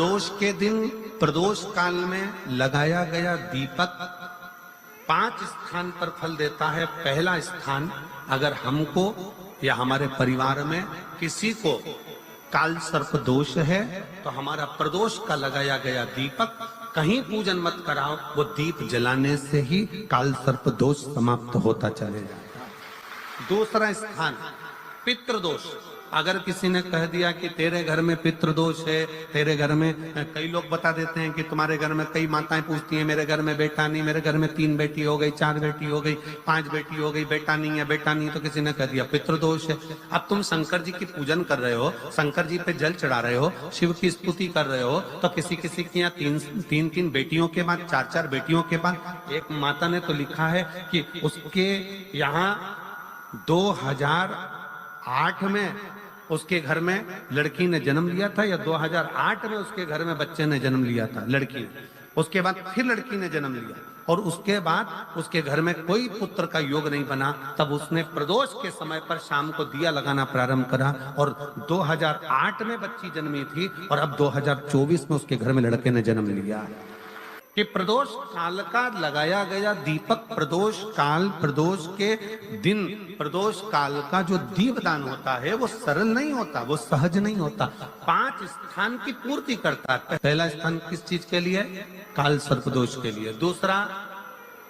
प्रदोष के दिन प्रदोष काल में लगाया गया दीपक 5 स्थान पर फल देता है। पहला स्थान, अगर हमको या हमारे परिवार में किसी को काल सर्प दोष है तो हमारा प्रदोष का लगाया गया दीपक कहीं पूजन मत कराओ, वो दीप जलाने से ही काल सर्प दोष समाप्त होता चले जाता है। दूसरा स्थान, पितृदोष। अगर किसी ने कह दिया कि तेरे घर में पितृदोष है, तेरे घर में, कई लोग बता देते हैं कि तुम्हारे घर में, कई माताएं पूछती हैं मेरे घर में बेटा नहीं, मेरे घर में 3 बेटी हो गई, 4 बेटी हो गई, 5 बेटी हो गई, बेटा नहीं है, बेटा नहीं, तो किसी ने कह दिया पितृदोष है। अब तुम शंकर जी की पूजन कर रहे हो, शंकर जी पे जल चढ़ा रहे हो, शिव की स्तुति कर रहे हो, तो किसी किसी की यहाँ 3 बेटियों के बाद, 4 बेटियों के बाद, एक माता ने तो लिखा है कि उसके यहाँ 2008 में उसके घर में लड़की ने जन्म लिया था, या 2008 में उसके घर में बच्चे ने जन्म लिया था, लड़की ने। उसके बाद फिर लड़की ने जन्म लिया और उसके बाद उसके घर में कोई पुत्र का योग नहीं बना। तब उसने प्रदोष के समय पर शाम को दिया लगाना प्रारंभ करा और 2008 में बच्ची जन्मी थी और अब 2024 में उसके घर में लड़के ने जन्म लिया। कि प्रदोष काल का लगाया गया दीपक, प्रदोष काल, प्रदोष के दिन, प्रदोष काल का जो दीपदान होता है वो सरल नहीं होता, वो सहज नहीं होता। 5 स्थान की पूर्ति करता है। पहला स्थान किस चीज के लिए? काल सर्प दोष के लिए। दूसरा,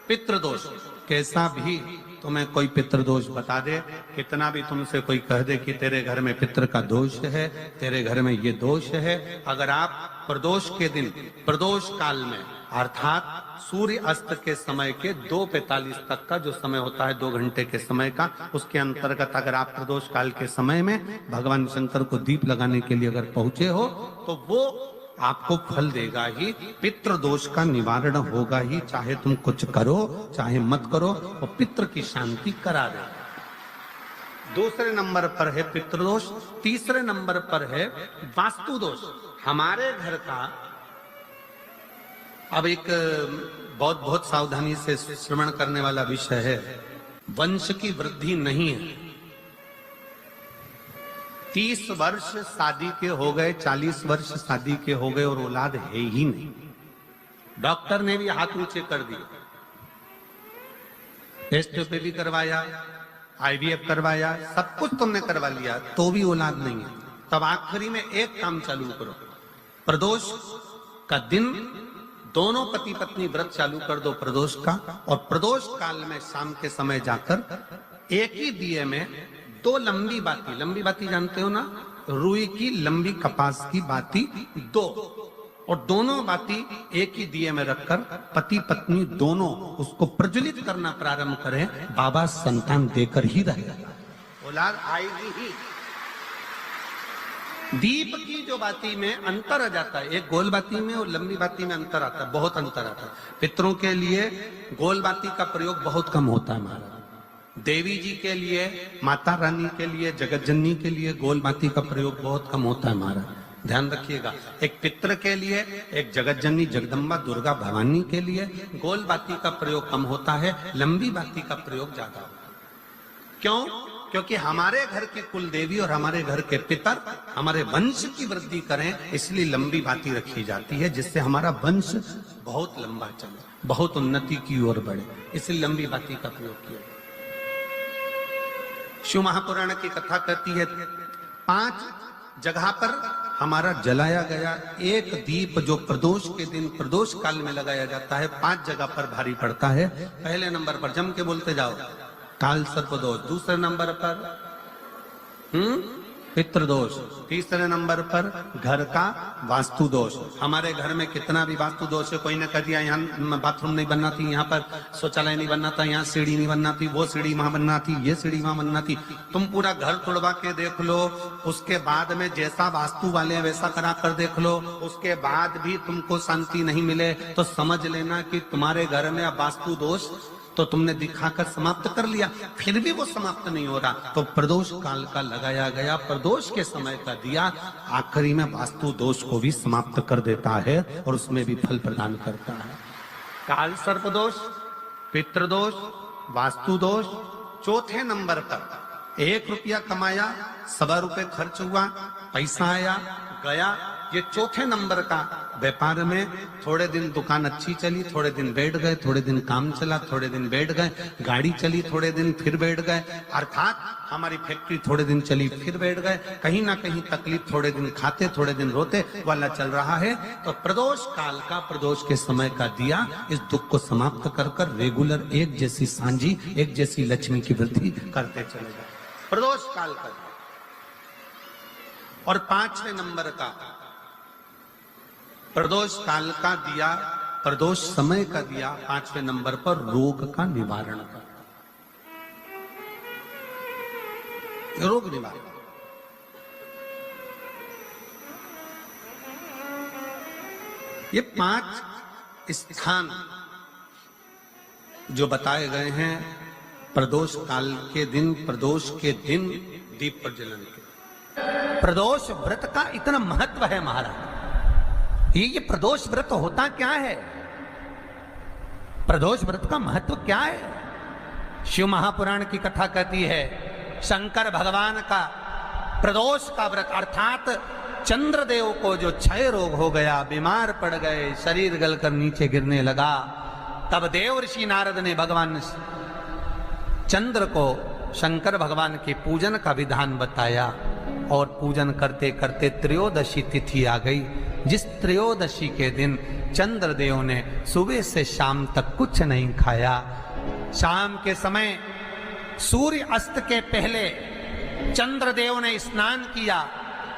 पितृदोष। कैसा भी तुम्हें कोई पितृदोष बता दे, कितना भी तुमसे कोई कह दे कि तेरे घर में पितृ का दोष है, तेरे घर में ये दोष है, अगर आप प्रदोष के दिन, प्रदोष काल में, अर्थात सूर्य अस्त के समय के 2:45 तक का जो समय होता है, 2 घंटे के समय का, उसके अंतर्गत अगर आप प्रदोष काल के समय में भगवान शंकर को दीप लगाने के लिए अगर पहुंचे हो तो वो आपको फल देगा ही, पितृदोष का निवारण होगा ही। चाहे तुम कुछ करो चाहे मत करो, और पितृ की शांति करा दे। दूसरे नंबर पर है पितृदोष। तीसरे नंबर पर है वास्तु दोष। हमारे घर का, अब एक बहुत सावधानी से श्रवण करने वाला विषय है, वंश की वृद्धि नहीं है। 30 वर्ष शादी के हो गए, 40 वर्ष शादी के हो गए और औलाद है ही नहीं। डॉक्टर ने भी हाथ ऊंचे कर दिए, टेस्ट पे भी करवाया, IVF करवाया, सब कुछ तुमने करवा लिया, तो भी औलाद नहीं है। तब आखिरी में एक काम चालू करो, प्रदोष का दिन दोनों पति पत्नी व्रत चालू कर दो प्रदोष का, और प्रदोष काल में शाम के समय जाकर एक ही दिए में 2 लंबी बाती जानते हो ना, रुई की लंबी कपास की बाती 2, और दोनों बाती एक ही दिए में रखकर पति पत्नी दोनों उसको प्रज्वलित करना प्रारंभ करें। बाबा संतान देकर ही रहेगा, औलाद आएगी ही। दीप की जो बाती में अंतर आ जाता है, एक गोल बाती में और लंबी बाती में अंतर आता है, बहुत अंतर आता है। पितरों के लिए गोल बाती का प्रयोग बहुत कम होता है हमारा। देवी जी के लिए, माता रानी के लिए, जगत जननी के लिए गोल बाती का प्रयोग बहुत कम होता है हमारा, ध्यान रखिएगा। एक पितृ के लिए, एक जगत जननी जगदम्बा दुर्गा भवानी के लिए गोल बाती का प्रयोग कम होता है, लंबी बाती का प्रयोग ज्यादा होता है। क्यों? क्योंकि हमारे घर की कुल देवी और हमारे घर के पितर हमारे वंश की वृद्धि करें, इसलिए लंबी बाती रखी जाती है, जिससे हमारा वंश बहुत लंबा चले, बहुत उन्नति की ओर बढ़े, इसलिए लंबी बाती का प्रयोग किया। शिव महापुराण की कथा कहती है 5 जगह पर हमारा जलाया गया एक दीप जो प्रदोष के दिन प्रदोष काल में लगाया जाता है, 5 जगह पर भारी पड़ता है। पहले नंबर पर जम के बोलते जाओ, काल सर्प दोष। दूसरे नंबर पर पितृदोष। तीसरे नंबर पर घर का वास्तु दोष। हमारे घर में कितना भी वास्तु दोष है, कोई ने कह दिया यहाँ बाथरूम नहीं बनना थी, यहाँ पर शौचालय नहीं बनना था, यहाँ सीढ़ी नहीं बनना थी, वो सीढ़ी वहां बनना थी, ये सीढ़ी वहां बनना थी। तुम पूरा घर तोड़वा के देख लो, उसके बाद में जैसा वास्तु वाले वैसा करा कर देख लो, उसके बाद भी तुमको शांति नहीं मिले तो समझ लेना कि तुम्हारे घर में अब वास्तु दोष तो तुमने दिखाकर समाप्त कर लिया, फिर भी वो समाप्त नहीं हो रहा, तो प्रदोष काल का लगाया गया प्रदोष के समय का दिया आखिरी में वास्तु दोष को भी समाप्त कर देता है और उसमें भी फल प्रदान करता है। काल सर्प दोष, पितृदोष, वास्तु दोष। चौथे नंबर पर 1 रुपया कमाया, 1.25 रुपए खर्च हुआ, पैसा आया गया, ये चौथे नंबर का व्यापार में थोड़े दिन दुकान अच्छी चली, थोड़े दिन बैठ गए, थोड़े दिन काम चला, थोड़े दिन बैठ गए, गाड़ी चली थोड़े दिन फिर बैठ गए, अर्थात हमारी फैक्ट्री थोड़े दिन चली फिर बैठ गए, कहीं ना कहीं तकलीफ, थोड़े दिन खाते थोड़े दिन रोते वाला चल रहा है। तो प्रदोष काल का, प्रदोष के समय का दिया इस दुख को समाप्त कर कर रेगुलर एक जैसी सांझी, एक जैसी लक्ष्मी की वृद्धि करते चले जाए, प्रदोष काल का। और 5वें नंबर का प्रदोष काल का दिया, प्रदोष समय का दिया 5वें नंबर पर रोग का निवारण करता, रोग निवारण। ये 5 स्थान जो बताए गए हैं प्रदोष काल के दिन, प्रदोष के दिन दीप प्रज्वलन के। प्रदोष व्रत का इतना महत्व है महाराज। ये प्रदोष व्रत होता क्या है? प्रदोष व्रत का महत्व क्या है? शिव महापुराण की कथा कहती है शंकर भगवान का प्रदोष का व्रत, अर्थात चंद्रदेव को जो क्षय रोग हो गया, बीमार पड़ गए, शरीर गलकर नीचे गिरने लगा, तब देव ऋषि नारद ने भगवान चंद्र को शंकर भगवान के पूजन का विधान बताया। और पूजन करते करते त्रयोदशी तिथि आ गई, जिस त्रयोदशी के दिन चंद्रदेव ने सुबह से शाम तक कुछ नहीं खाया। शाम के समय सूर्य अस्त के पहले चंद्रदेव ने स्नान किया,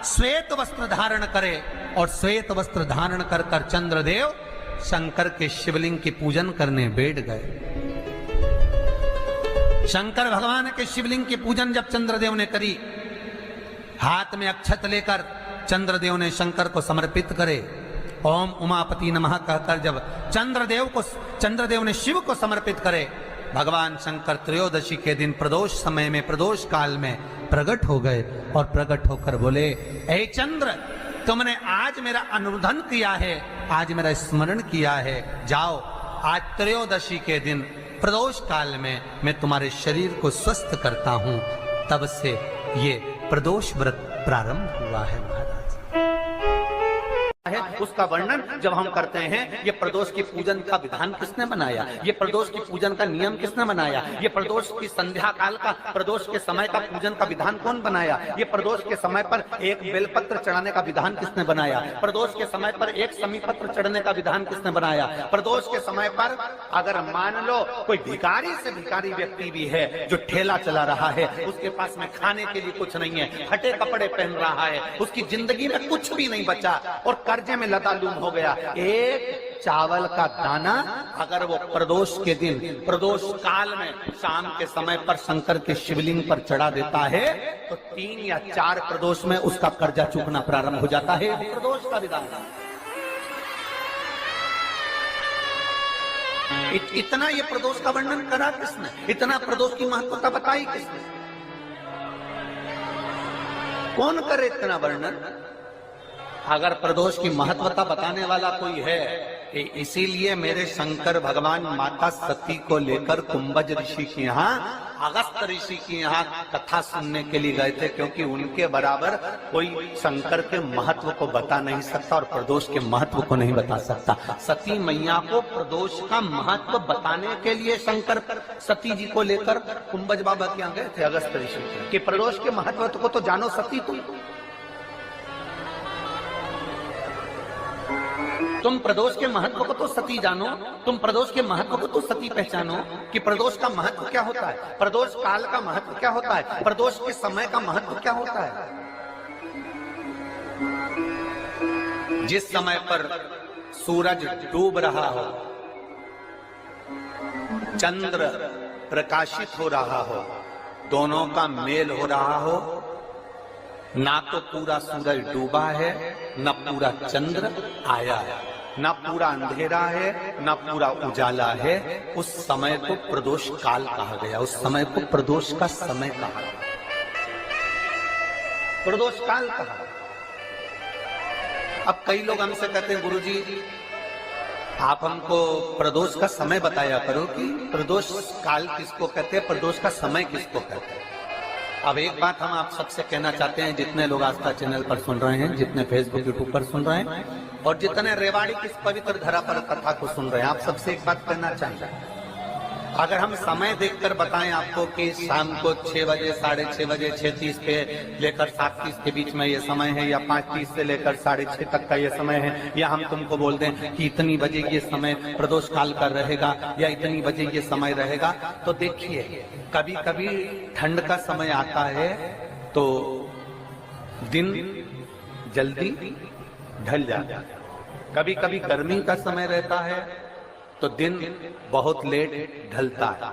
श्वेत वस्त्र धारण करे, और श्वेत वस्त्र धारण कर कर चंद्रदेव शंकर के शिवलिंग की पूजन करने बैठ गए। शंकर भगवान के शिवलिंग की पूजन जब चंद्रदेव ने करी, हाथ में अक्षत लेकर चंद्रदेव ने शंकर को समर्पित करे, ओम उमापति नमः कहकर जब चंद्रदेव ने शिव को समर्पित करे, भगवान शंकर त्रयोदशी के दिन प्रदोष समय में, प्रदोष काल में प्रकट हो गए। और प्रकट होकर बोले, ऐ चंद्र, तुमने आज मेरा अनुरोधन किया है, आज मेरा स्मरण किया है, जाओ आज त्रयोदशी के दिन प्रदोष काल में मैं तुम्हारे शरीर को स्वस्थ करता हूं। तब से ये प्रदोष व्रत प्रारंभ हुआ है महाराज। उसका वर्णन जब हम करते हैं, ये प्रदोष की पूजन का विधान किसने बनाया, ये प्रदोष की पूजन का नियम किसने बनाया, ये प्रदोष की संध्या काल का, प्रदोष के समय का पूजन का विधान कौन बनाया, ये प्रदोष के समय पर एक बेलपत्र चढ़ाने का विधान किसने बनाया, प्रदोष के समय पर एक समीपत्र चढ़ने का विधान किसने बनाया, प्रदोष के समय पर अगर मान लो कोई भिखारी से भिखारी व्यक्ति भी है जो ठेला चला रहा है, उसके पास में खाने के लिए कुछ नहीं है, फटे कपड़े पहन रहा है, उसकी जिंदगी में कुछ भी नहीं बचा और कर्जे में लतालूम हो गया, एक चावल का दाना अगर वो प्रदोष के दिन, प्रदोष काल में शाम के समय पर शंकर के शिवलिंग पर चढ़ा देता है, तो 3 या 4 प्रदोष में उसका कर्जा चूकना प्रारंभ हो जाता है। प्रदोष का विधान इतना ये प्रदोष का वर्णन करा किसने, इतना प्रदोष की महत्वता बताई किसने, कौन करे इतना वर्णन? अगर प्रदोष की महत्वता बताने वाला कोई है, इसीलिए मेरे शंकर भगवान माता सती को लेकर कुंभज ऋषि के यहाँ, अगस्त ऋषि के यहाँ कथा सुनने के लिए गए थे, क्योंकि उनके बराबर कोई शंकर के महत्व को बता नहीं सकता और प्रदोष के महत्व को नहीं बता सकता। सती मैया को प्रदोष का महत्व बताने के लिए शंकर सती जी को लेकर कुंभज बाबा के यहाँ गए थे, अगस्त ऋषि, कि प्रदोष के महत्व को तो जानो सती, तुम प्रदोष के महत्व को तो सती जानो, तुम प्रदोष के महत्व को तो सती पहचानो कि प्रदोष का महत्व क्या होता है, प्रदोष काल का महत्व क्या होता है, प्रदोष के समय का महत्व क्या होता है। जिस समय पर सूरज डूब रहा हो, चंद्र प्रकाशित हो रहा हो, दोनों का मेल हो रहा हो, ना तो पूरा सूरज डूबा है, न पूरा चंद्र आया है, न पूरा अंधेरा है, न पूरा उजाला है, उस समय को प्रदोष काल कहा गया, उस समय को प्रदोष का समय कहा गया, प्रदोष काल कहा। अब कई लोग हमसे कहते हैं, गुरुजी आप हमको प्रदोष का समय बताया करो कि प्रदोष काल किसको कहते हैं, प्रदोष का समय किसको कहते हैं। अब एक बात हम आप सबसे कहना चाहते हैं, जितने लोग आस्था चैनल पर सुन रहे हैं, जितने फेसबुक यूट्यूब पर सुन रहे हैं और जितने रेवाड़ी की इस पवित्र धरा पर कथा को सुन रहे हैं, आप सबसे एक बात कहना चाहेंगे। अगर हम समय देखकर बताएं आपको कि शाम को 6 बजे, 6:30 बजे, 6:30 पे लेकर 7:30 के बीच में ये समय है, या 5:30 से लेकर 6:30 तक का ये समय है, या हम तुमको बोल दें कि इतनी बजे ये समय प्रदोष काल का रहेगा या इतनी बजे ये समय रहेगा, तो देखिए कभी कभी ठंड का समय आता है तो दिन जल्दी ढल जाता है, कभी कभी गर्मी का समय रहता है तो दिन बहुत लेट ढलता है।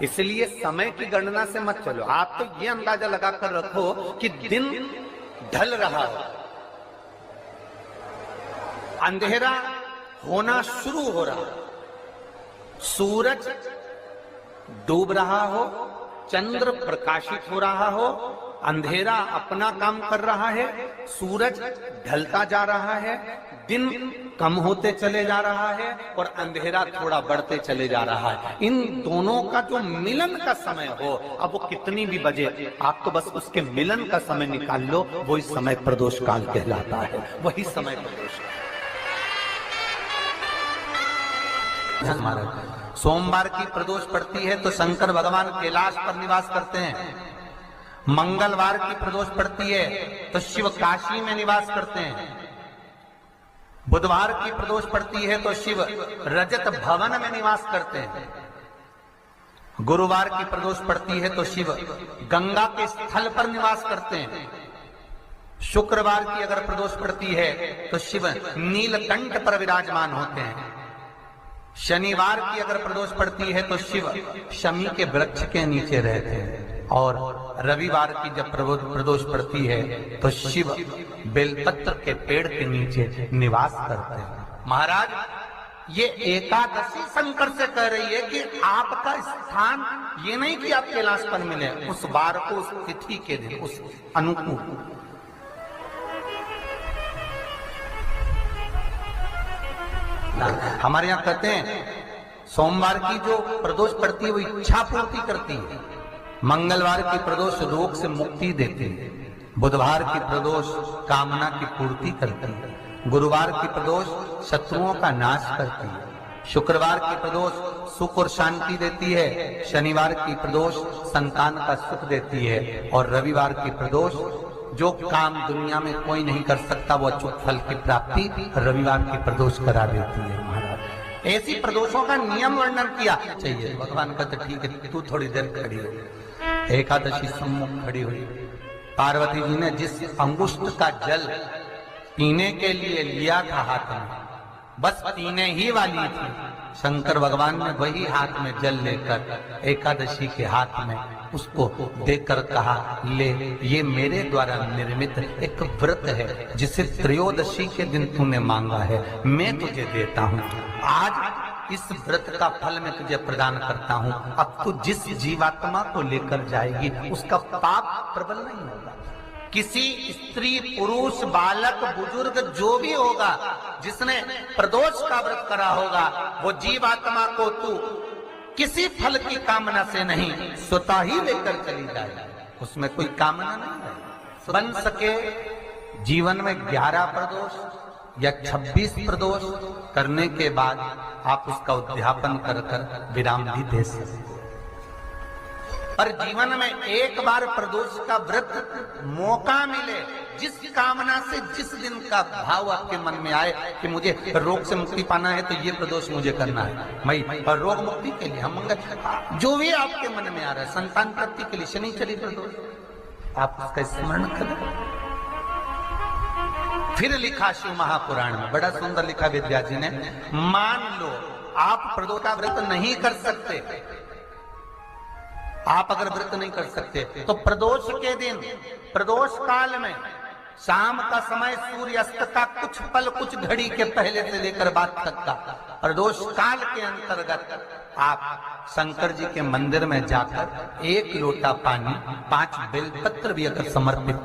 इसलिए समय की गणना से मत चलो, आप तो ये अंदाजा लगाकर रखो कि दिन ढल रहा हो, अंधेरा होना शुरू हो रहा, सूरज डूब रहा हो, चंद्र प्रकाशित हो रहा हो, अंधेरा अपना काम कर रहा है, सूरज ढलता जा रहा है, दिन कम होते चले जा रहा है और अंधेरा थोड़ा बढ़ते चले जा रहा है। इन दोनों का जो मिलन का समय हो, अब वो कितनी भी बजे, आप तो बस उसके मिलन का समय निकाल लो, वही समय प्रदोष काल कहलाता है, वही समय प्रदोष। सोमवार की प्रदोष पड़ती है तो शंकर भगवान कैलाश पर निवास करते हैं, मंगलवार की प्रदोष पड़ती है तो शिव काशी में निवास करते हैं, बुधवार की प्रदोष पड़ती है तो शिव रजत भवन में निवास करते हैं, गुरुवार की प्रदोष पड़ती है तो शिव गंगा के स्थल पर निवास करते हैं, शुक्रवार की अगर प्रदोष पड़ती है तो शिव नीलकंठ पर विराजमान होते हैं, शनिवार की अगर प्रदोष पड़ती है तो शिव शमी के वृक्ष के नीचे रहते हैं, और रविवार की जब प्रदोष पड़ती है तो शिव बेलपत्र के पेड़ के नीचे निवास करते हैं। महाराज ये एकादशी शंकर से कह रही है कि आपका स्थान ये नहीं कि आप कैलाश पर मिले, उस बार को, उस तिथि के दिन, उस अनुकूल। हमारे यहाँ कहते हैं सोमवार की जो प्रदोष पड़ती है वो इच्छा पूर्ति करती है, मंगलवार की प्रदोष रोग से मुक्ति देती है, बुधवार की प्रदोष कामना की पूर्ति करती है, गुरुवार की प्रदोष शत्रुओं का नाश करती है, शुक्रवार की प्रदोष सुख और शांति देती है, शनिवार की प्रदोष संतान का सुख देती है, और रविवार की प्रदोष जो काम दुनिया में कोई नहीं कर सकता वो अचूक फल की प्राप्ति रविवार की प्रदोष करा देती है। महाराज ऐसी प्रदोषों का नियम वर्णन किया चाहिए। भगवान का तो ठीक है, तू थोड़ी देर खड़ी हो। एकादशी सम्मुख खड़ी हुई, पार्वती जी ने जिस अंगुष्ठ का जल पीने के लिए लिया था हाथ में, बस पीने ही वाली थी, शंकर भगवान ने वही हाथ में जल लेकर एकादशी के हाथ में उसको देकर कहा, ले ये मेरे द्वारा निर्मित एक व्रत है जिसे त्रयोदशी के दिन तूने मांगा है, मैं तुझे देता हूँ, आज इस व्रत का फल मैं तुझे प्रदान करता हूँ। अब तू जिस जीवात्मा को लेकर जाएगी उसका पाप प्रबल नहीं होगा। किसी स्त्री, पुरुष, बालक, बुजुर्ग जो भी होगा जिसने प्रदोष का व्रत करा होगा, वो जीवात्मा को तू किसी फल की कामना से नहीं, स्वतः ही लेकर चली जाए, उसमें कोई कामना नहीं है। बन सके जीवन में 11 प्रदोष या 26 प्रदोष करने के बाद आप उसका उद्यापन कर कर विराम भी दे सकते, पर जीवन में एक बार प्रदोष का व्रत मौका मिले, जिस कामना से जिस दिन का भाव आपके मन में आए कि मुझे रोग से मुक्ति पाना है तो ये प्रदोष मुझे करना है, मैं और रोग मुक्ति के लिए हम जो भी आपके मन में आ रहा है, संतान प्राप्ति के लिए शनिचरी प्रदोष, आप उसका स्मरण करें। फिर लिखा शिव महापुराण में, बड़ा सुंदर लिखा विद्यार्थी जी ने, मान लो आप प्रदोष का व्रत नहीं कर सकते, आप अगर व्रत नहीं कर सकते तो प्रदोष के दिन, प्रदोष काल में शाम का समय सूर्यास्त का कुछ पल, कुछ घड़ी के पहले से लेकर बाद तक का प्रदोष काल के अंतर्गत आप शंकर जी के मंदिर में जाकर 1 लोटा पानी, 5 बेलपत्र भी अगर समर्पित